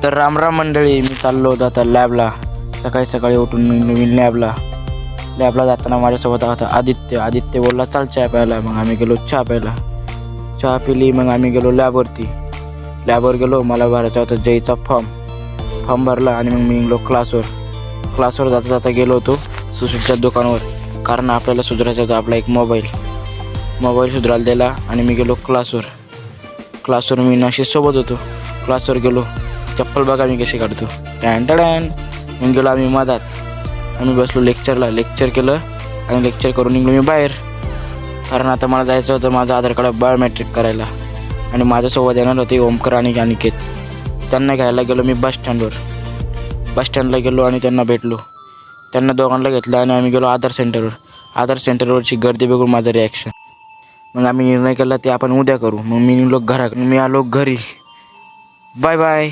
तर रामराम मंडळी, मी चाललो होतो आता लॅबला. सकाळी सकाळी उठून मी नवीन लॅबला जाताना माझ्यासोबत होता आदित्य बोलला चल चहा प्यायला. मग आम्ही गेलो चहा प्यायला. चहा पिली. मग आम्ही गेलो लॅबवर गेलो. मला भरायचा होता जईचा फॉर्म भरला आणि मग मी गेलो क्लासवर जाता जाता गेलो होतो सुशीलच्या दुकानावर, कारण आपल्याला सुधारायचा होता आपला एक मोबाईल सुधारायला दिला. आणि मी गेलो क्लासवर मी नाशिसोबत होतो. क्लासवर गेलो. चप्पल बघा मी कशी काढतो, टॅन. मग गेलो आम्ही मधात. आम्ही बसलो लेक्चर केलं आणि लेक्चर करून निघलो मी बाहेर, कारण आता मला जायचं होतं माझं आधार कार्ड बायोमेट्रिक करायला. आणि माझ्यासोबत येणार होते ओमकार आणि अनिकेत. त्यांना घ्यायला गेलो मी बस स्टँडला गेलो आणि त्यांना भेटलो. त्यांना दोघांना घेतलं आणि आम्ही गेलो आधार सेंटरवरची गर्दी बघून माझं रिॲक्शन. मग आम्ही निर्णय केला ते आपण उद्या करू. मग मी आलो घरी. बाय.